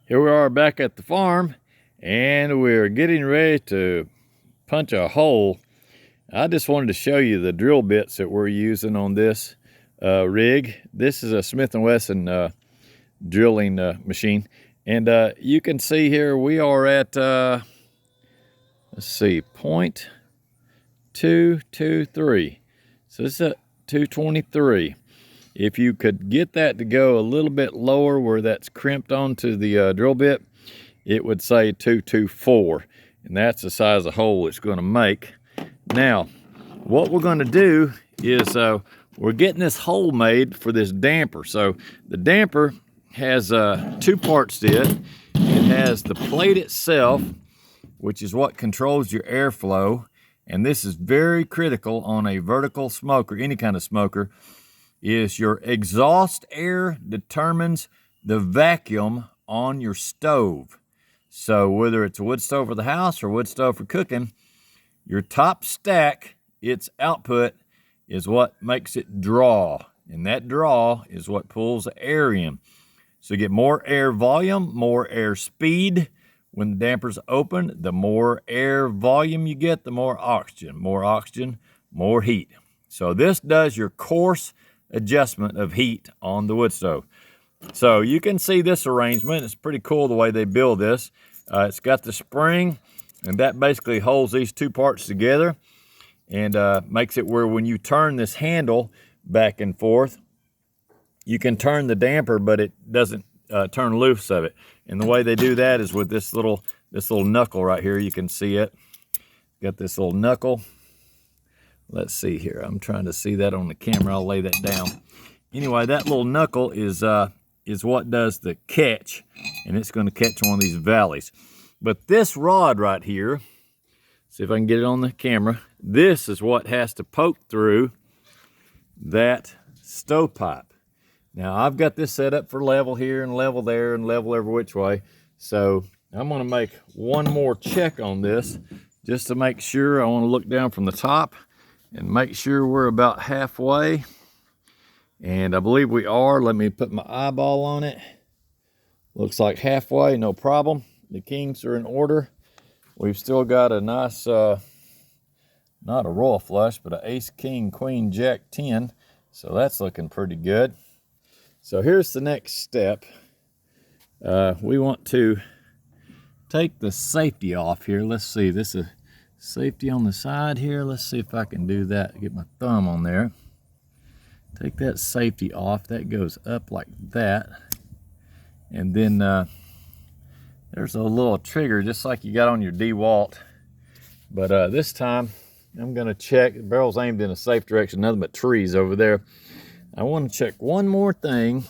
Here we are back at the farm, and we're getting ready to punch a hole. I just wanted to show you the drill bits that we're using on this rig. This is a Smith & Wesson drilling machine, and you can see here we are at let's see, 0.223. So this is at 223. If you could get that to go a little bit lower where that's crimped onto the drill bit, it would say 224, and that's the size of hole it's going to make. Now, what we're going to do is we're getting this hole made for this damper. So the damper has two parts to it. It has the plate itself, which is what controls your airflow, and this is very critical on a vertical smoker, any kind of smoker, is your exhaust air determines the vacuum on your stove. So whether it's a wood stove for the house or wood stove for cooking, your top stack, its output, is what makes it draw. And that draw is what pulls the air in. So you get more air volume, more air speed. When the damper's open, the more air volume you get, the more oxygen. More oxygen, more heat. So this does your coarse adjustment of heat on the wood stove. So you can see this arrangement. It's pretty cool the way they build this. It's got the spring, and that basically holds these two parts together and makes it where when you turn this handle back and forth, you can turn the damper, but it doesn't turn loose of it. And the way they do that is with this little knuckle right here. You can see it. Got this little knuckle. Let's see here. I'm trying to see that on the camera. I'll lay that down. Anyway, that little knuckle is what does the catch, and it's going to catch one of these valleys. But this rod right here, see if I can get it on the camera, this is what has to poke through that stovepipe. Now, I've got this set up for level here and level there and level every which way. So I'm going to make one more check on this just to make sure. I want to look down from the top and make sure we're about halfway. And I believe we are. Let me put my eyeball on it. Looks like halfway, no problem. The kings are in order. We've still got a nice, not a royal flush, but an ace, king, queen, jack, 10. So that's looking pretty good. So here's the next step. We want to take the safety off here. Let's see, this is safety on the side here. Let's see if I can do that. Get my thumb on there. Take that safety off. That goes up like that. And then there's a little trigger just like you got on your Dewalt. But this time I'm going to check. The barrel's aimed in a safe direction, nothing but trees over there. I want to check one more thing.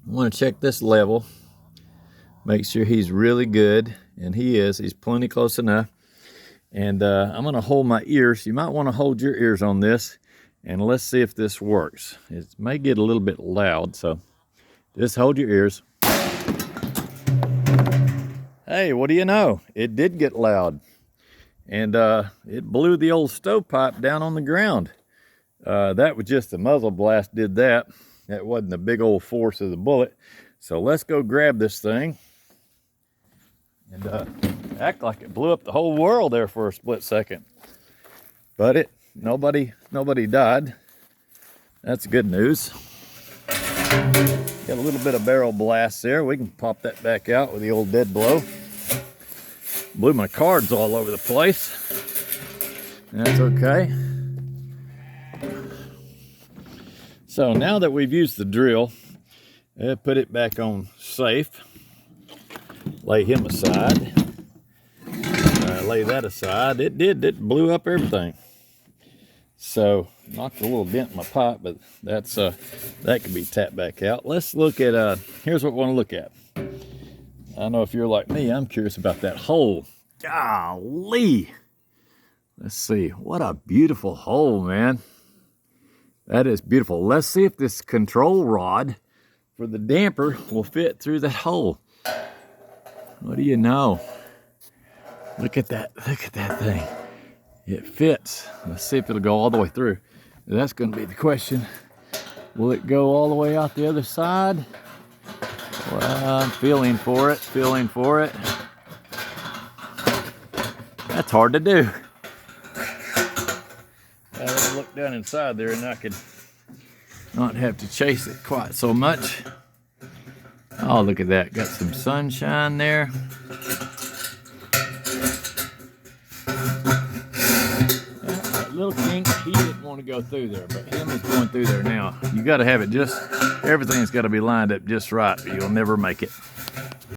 I want to check this level. Make sure he's really good. And he is. He's plenty close enough. And I'm going to hold my ears. You might want to hold your ears on this, and let's see if this works. It may get a little bit loud, so just hold your ears. Hey, what do you know? It did get loud, and it blew the old stovepipe down on the ground. That was just the muzzle blast did that. That wasn't the big old force of the bullet. So let's go grab this thing and act like it blew up the whole world there for a split second. But nobody died. That's good news. Got a little bit of barrel blast there. We can pop that back out with the old dead blow. Blew my cards all over the place. That's okay. So now that we've used the drill, put it back on safe. Lay him aside. Lay that aside. It blew up everything. So knocked a little dent in my pipe, but that's that can be tapped back out. Let's look at here's what we want to look at. I know if you're like me, I'm curious about that hole. Golly. Let's see. What a beautiful hole, man. That is beautiful. Let's see if this control rod for the damper will fit through that hole. What do you know? Look at that. Look at that thing. It fits. Let's see if it'll go all the way through. That's going to be the question. Will it go all the way out the other side? Well, I'm feeling for it, feeling for it. That's hard to do. I gotta look down inside there and I could not have to chase it quite so much. Oh, look at that. Got some sunshine there. That little kink, he didn't want to go through there, but him is going through there now. You got to have it just, everything's got to be lined up just right, or you'll never make it.